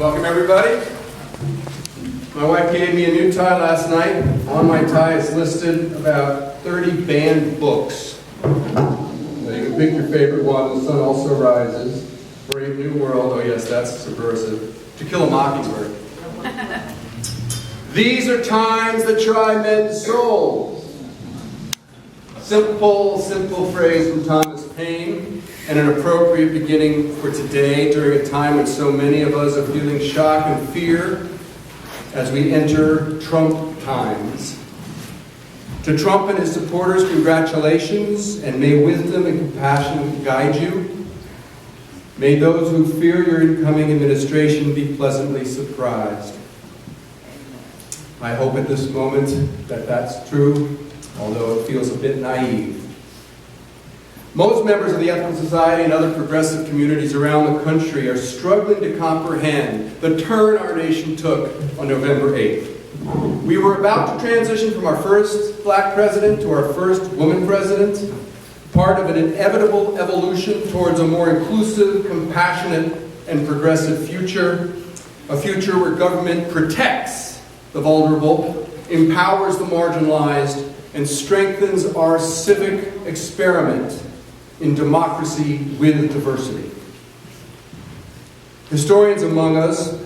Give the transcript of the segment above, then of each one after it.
Welcome, everybody. My wife gave me a new tie last night. On my tie is listed about 30 banned books. Now you can pick your favorite one. The Sun Also Rises, Brave New World, oh yes, that's subversive, To Kill a Mockingbird. These are times that try men's souls. Simple phrase from Thomas Paine, and an appropriate beginning for today during a time when so many of us are feeling shock and fear as we enter Trump times. To Trump and his supporters, congratulations, and may wisdom and compassion guide you. May those who fear your incoming administration be pleasantly surprised. I hope at this moment that that's true, although it feels a bit naive. Most members of the ethical society and other progressive communities around the country are struggling to comprehend the turn our nation took on November 8th. We were about to transition from our first black president to our first woman president, part of an inevitable evolution towards a more inclusive, compassionate, and progressive future, a future where government protects the vulnerable, empowers the marginalized, and strengthens our civic experiment in democracy with diversity. Historians among us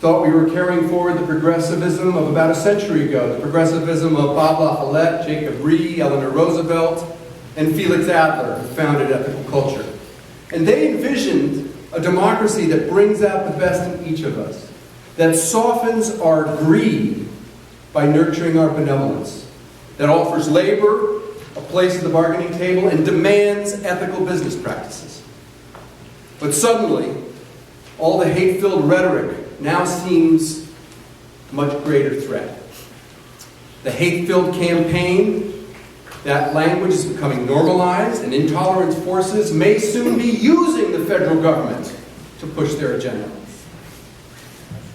thought we were carrying forward the progressivism of about a century ago, the progressivism of Bob La Follette, Jacob Rhee, Eleanor Roosevelt, and Felix Adler, who founded ethical culture. And they envisioned a democracy that brings out the best in each of us, that softens our greed by nurturing our benevolence, that offers labor a place at the bargaining table and demands ethical business practices. But suddenly, all the hate-filled rhetoric now seems a much greater threat. The hate-filled campaign, that language is becoming normalized, and intolerant forces may soon be using the federal government to push their agenda.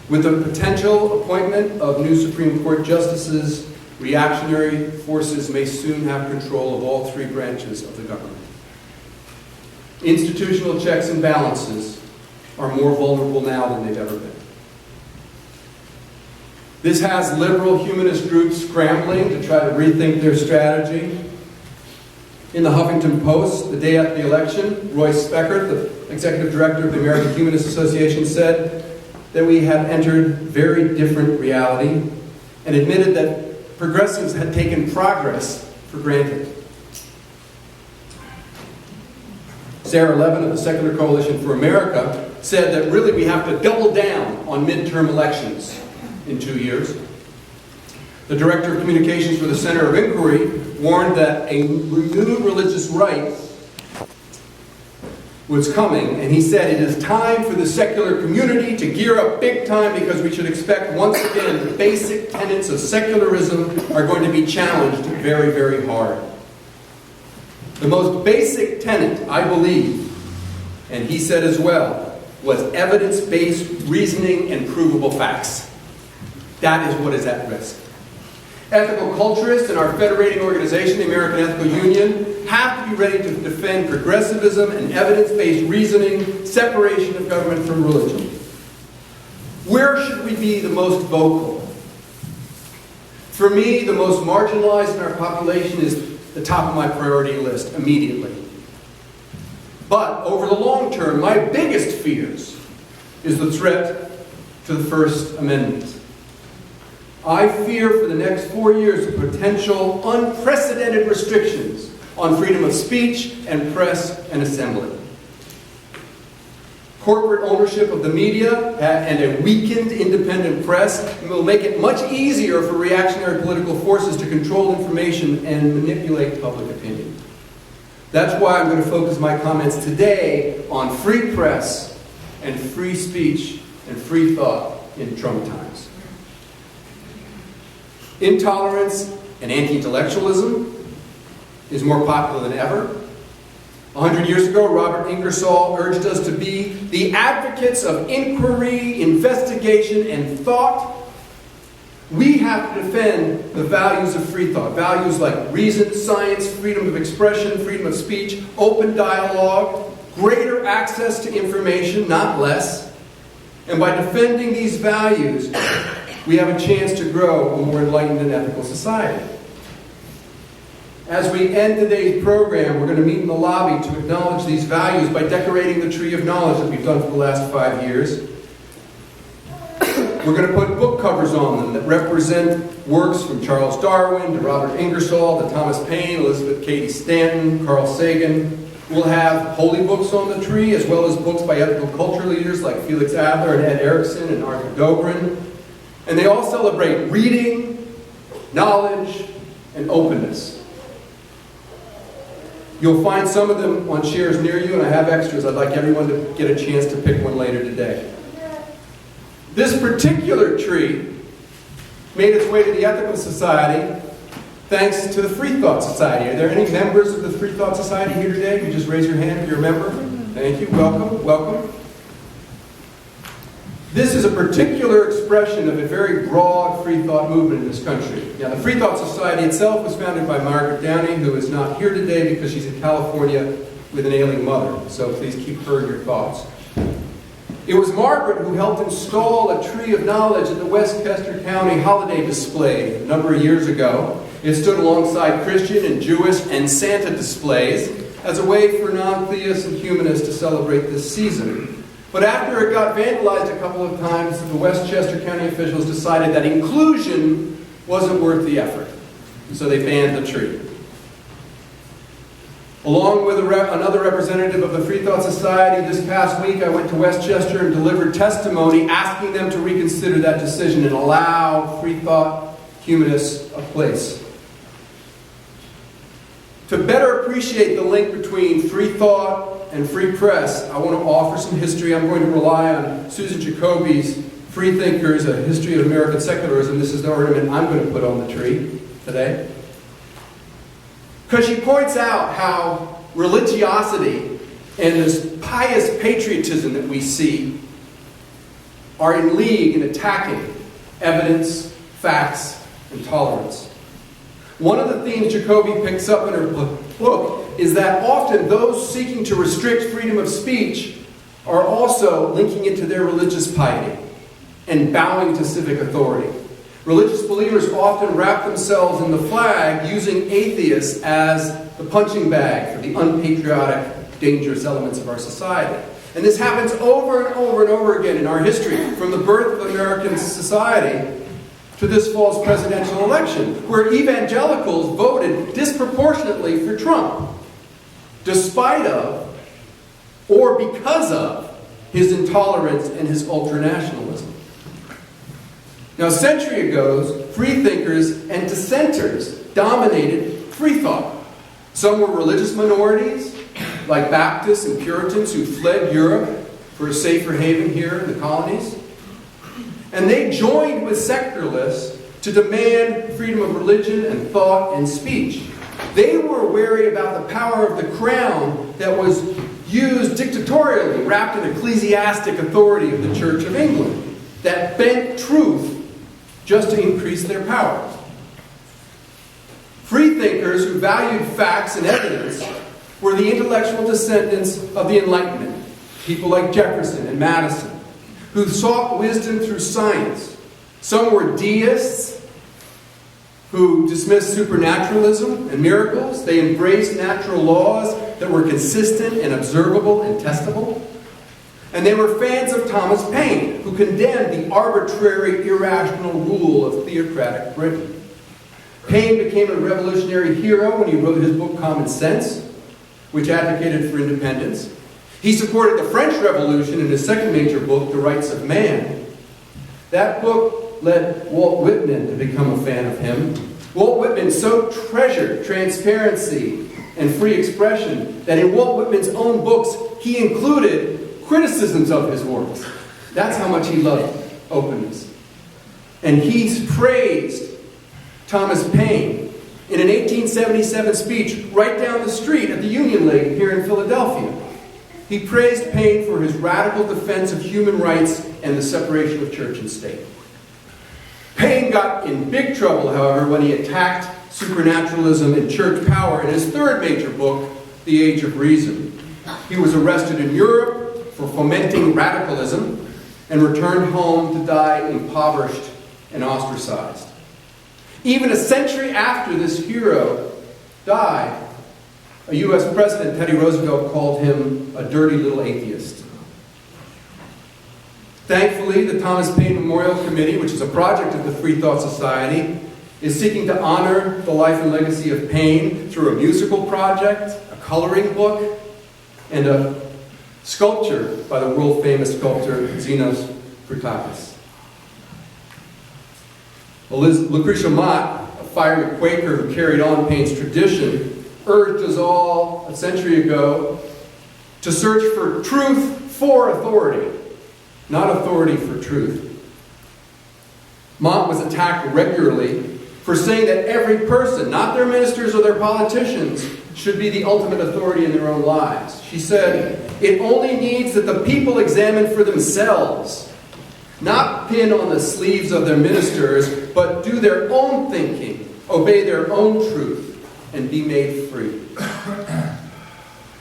With the potential appointment of new Supreme Court justices, reactionary forces may soon have control of all three branches of the government. Institutional checks and balances are more vulnerable now than they've ever been. This has liberal humanist groups scrambling to try to rethink their strategy. In the Huffington Post, the day after the election, Roy Speckert, the executive director of the American Humanist Association, said that we have entered very different reality and admitted that progressives had taken progress for granted. Sarah Levin of the Secular Coalition for America said that really we have to double down on midterm elections in 2 years. The director of communications for the Center of Inquiry warned that a renewed religious right was coming, and he said it is time for the secular community to gear up big time because we should expect once again the basic tenets of secularism are going to be challenged very, very hard. The most basic tenet, I believe, and he said as well, was evidence-based reasoning and provable facts. That is what is at risk. Ethical culturists in our federating organization, the American Ethical Union, have to be ready to defend progressivism and evidence-based reasoning, separation of government from religion. Where should we be the most vocal? For me, the most marginalized in our population is the top of my priority list immediately. But over the long term, my biggest fears is the threat to the First Amendment. I fear for the next 4 years the potential unprecedented restrictions on freedom of speech and press and assembly. Corporate ownership of the media and a weakened independent press will make it much easier for reactionary political forces to control information and manipulate public opinion. That's why I'm going to focus my comments today on free press and free speech and free thought in Trump times. Intolerance and anti-intellectualism is more popular than ever. 100 years ago, Robert Ingersoll urged us to be the advocates of inquiry, investigation, and thought. We have to defend the values of free thought, values like reason, science, freedom of expression, freedom of speech, open dialogue, greater access to information, not less, And by defending these values, we have a chance to grow a more enlightened and ethical society. As we end today's program, we're going to meet in the lobby to acknowledge these values by decorating the Tree of Knowledge that we've done for the last 5 years. We're going to put book covers on them that represent works from Charles Darwin to Robert Ingersoll to Thomas Paine, Elizabeth Cady Stanton, Carl Sagan. We'll have holy books on the tree, as well as books by ethical culture leaders like Felix Adler and Ed Erickson and Arthur Dobrin. And they all celebrate reading, knowledge, and openness. You'll find some of them on chairs near you, and I have extras. I'd like everyone to get a chance to pick one later today. This particular tree made its way to the Ethical Society thanks to the FreeThought Society. Are there any members of the FreeThought Society here today? You just raise your hand if you're a member. Thank you. Welcome. Welcome. This is a particular expression of a very broad FreeThought movement in this country. Now, the FreeThought Society itself was founded by Margaret Downey, who is not here today because she's in California with an ailing mother. So please keep her in your thoughts. It was Margaret who helped install a Tree of Knowledge at the Westchester County Holiday Display a number of years ago. It stood alongside Christian and Jewish and Santa displays as a way for non-theists and humanists to celebrate this season. But after it got vandalized a couple of times, the Westchester County officials decided that inclusion wasn't worth the effort. So they banned the tree. Along with another representative of the FreeThought Society, this past week I went to Westchester and delivered testimony asking them to reconsider that decision and allow FreeThought humanists a place. To better appreciate the link between free thought and free press, I want to offer some history. I'm going to rely on Susan Jacoby's Free Thinkers, A History of American Secularism. This is the ornament I'm going to put on the tree today. Because she points out how religiosity and this pious patriotism that we see are in league in attacking evidence, facts, and tolerance. One of the themes Jacoby picks up in her book is that often those seeking to restrict freedom of speech are also linking it to their religious piety and bowing to civic authority. Religious believers often wrap themselves in the flag, using atheists as the punching bag for the unpatriotic, dangerous elements of our society. And this happens over and over and over again in our history, from the birth of American society to this fall's presidential election, where evangelicals voted disproportionately for Trump, despite of, or because of, his intolerance and his ultranationalism. Now, a century ago, free thinkers and dissenters dominated free thought. Some were religious minorities, like Baptists and Puritans who fled Europe for a safer haven here in the colonies. And they joined with secularists to demand freedom of religion and thought and speech. They were wary about the power of the crown that was used dictatorially, wrapped in ecclesiastic authority of the Church of England, that bent truth just to increase their power. Free thinkers who valued facts and evidence were the intellectual descendants of the Enlightenment, people like Jefferson and Madison, who sought wisdom through science. Some were deists who dismissed supernaturalism and miracles. They embraced natural laws that were consistent and observable and testable. And they were fans of Thomas Paine, who condemned the arbitrary, irrational rule of theocratic Britain. Paine became a revolutionary hero when he wrote his book Common Sense, which advocated for independence. He supported the French Revolution in his second major book, The Rights of Man. That book led Walt Whitman to become a fan of him. Walt Whitman so treasured transparency and free expression that in Walt Whitman's own books, he included criticisms of his works. That's how much he loved openness. And he praised Thomas Paine in an 1877 speech right down the street at the Union League here in Philadelphia. He praised Paine for his radical defense of human rights and the separation of church and state. Paine got in big trouble, however, when he attacked supernaturalism and church power in his third major book, The Age of Reason. He was arrested in Europe for fomenting radicalism, and returned home to die impoverished and ostracized. Even a century after this hero died, a U.S. President, Teddy Roosevelt, called him a dirty little atheist. Thankfully, the Thomas Paine Memorial Committee, which is a project of the FreeThought Society, is seeking to honor the life and legacy of Paine through a musical project, a coloring book, and a sculpture by the world-famous sculptor Zenos Frutakis. Lucretia Mott, a fiery Quaker who carried on Paine's tradition, urged us all a century ago to search for truth for authority, not authority for truth. Mott was attacked regularly for saying that every person, not their ministers or their politicians, should be the ultimate authority in their own lives. She said, it only needs that the people examine for themselves, not pin on the sleeves of their ministers, but do their own thinking, obey their own truth, and be made free.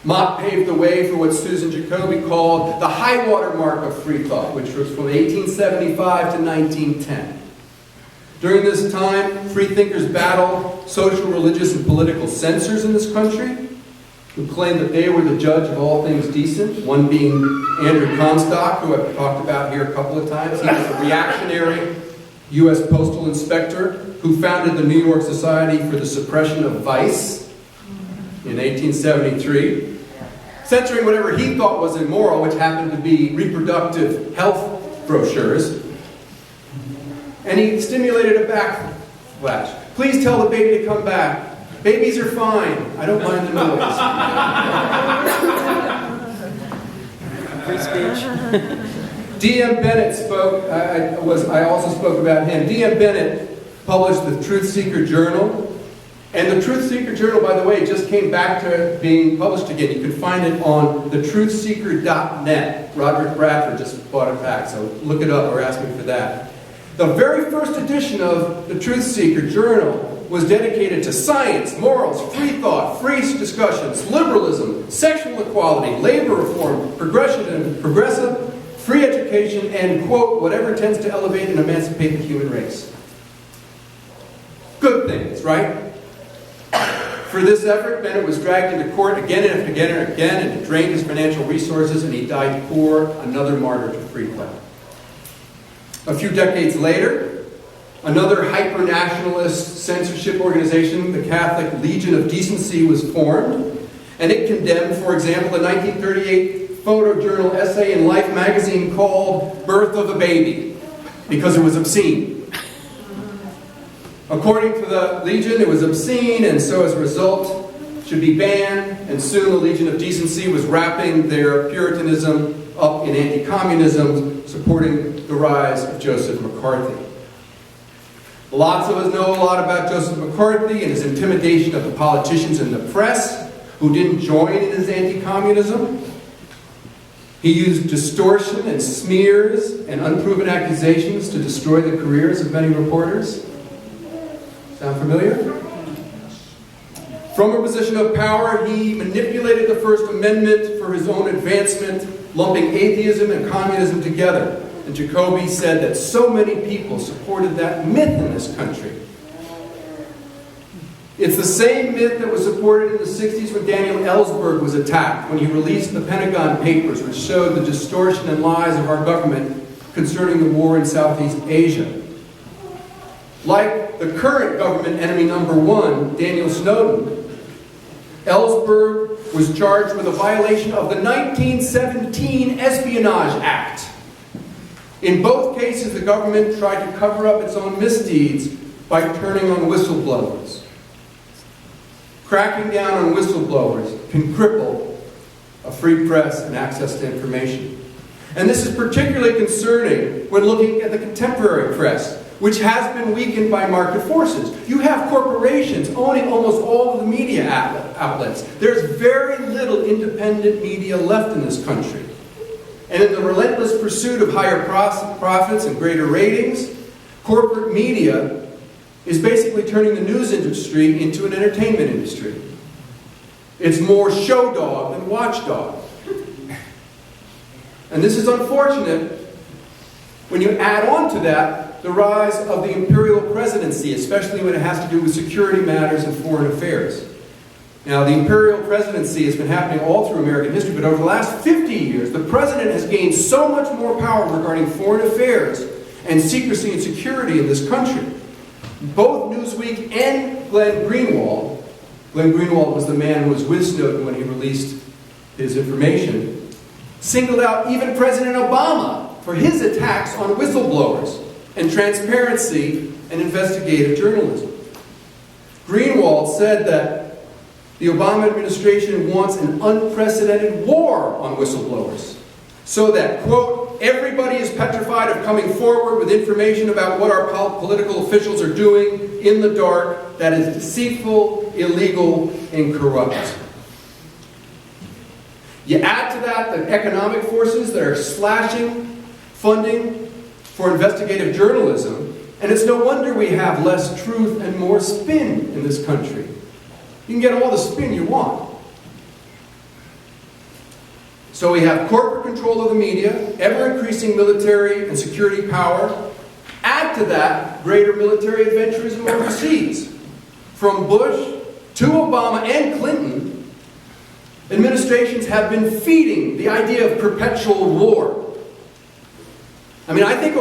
Mott paved the way for what Susan Jacoby called the high water mark of FreeThought, which was from 1875 to 1910. During this time, freethinkers battled social, religious, and political censors in this country who claimed that they were the judge of all things decent, one being Andrew Comstock, who I've talked about here a couple of times. He was a reactionary U.S. postal inspector who founded the New York Society for the Suppression of Vice in 1873, censoring whatever he thought was immoral, which happened to be reproductive health brochures. And he stimulated a backlash. Please tell the baby to come back. Babies are fine. I don't mind the noise. Free speech. D.M. Bennett spoke, I also spoke about him. D.M. Bennett published the Truth Seeker Journal. And the Truth Seeker Journal, by the way, just came back to being published again. You can find it on thetruthseeker.net. Roderick Bradford just bought it back, so look it up or ask me for that. The very first edition of the Truth Seeker Journal was dedicated to science, morals, free thought, free discussions, liberalism, sexual equality, labor reform, progressive, free education, and, quote, whatever tends to elevate and emancipate the human race. Good things, right? For this effort, Bennett was dragged into court again and again and again, and it drained his financial resources, and he died poor, another martyr to free thought. A few decades later, another hyper-nationalist censorship organization, the Catholic Legion of Decency, was formed, and it condemned, for example, the 1938 photojournal essay in Life magazine called Birth of a Baby, because it was obscene. According to the Legion, it was obscene, and so as a result, should be banned, and soon the Legion of Decency was wrapping their Puritanism up in anti-communism, supporting the rise of Joseph McCarthy. Lots of us know a lot about Joseph McCarthy and his intimidation of the politicians and the press who didn't join in his anti-communism. He used distortion and smears and unproven accusations to destroy the careers of many reporters. Sound familiar? From a position of power, he manipulated the First Amendment for his own advancement, lumping atheism and communism together. And Jacoby said that so many people supported that myth in this country. It's the same myth that was supported in the 60s when Daniel Ellsberg was attacked, when he released the Pentagon Papers, which showed the distortion and lies of our government concerning the war in Southeast Asia. Like the current government enemy number one, Daniel Snowden, Ellsberg was charged with a violation of the 1917 Espionage Act. In both cases, the government tried to cover up its own misdeeds by turning on whistleblowers. Cracking down on whistleblowers can cripple a free press and access to information. And this is particularly concerning when looking at the contemporary press, which has been weakened by market forces. You have corporations owning almost all of the media outlets. There's very little independent media left in this country. And in the relentless pursuit of higher profits and greater ratings, corporate media is basically turning the news industry into an entertainment industry. It's more show dog than watchdog. And this is unfortunate When you add on to that the rise of the imperial presidency, especially when it has to do with security matters and foreign affairs. Now, the imperial presidency has been happening all through American history, but over the last 50 years, the president has gained so much more power regarding foreign affairs and secrecy and security in this country. Both Newsweek and Glenn Greenwald was the man who was with Snowden when he released his information, singled out even President Obama for his attacks on whistleblowers and transparency and investigative journalism. Greenwald said that the Obama administration wants an unprecedented war on whistleblowers, so that, quote, everybody is petrified of coming forward with information about what our political officials are doing in the dark that is deceitful, illegal, and corrupt. You add to that the economic forces that are slashing funding for investigative journalism, and it's no wonder we have less truth and more spin in this country. You can get all the spin you want. So we have corporate control of the media, ever-increasing military and security power. Add to that greater military adventurism overseas. From Bush to Obama and Clinton, administrations have been feeding the idea of perpetual war. I mean, I think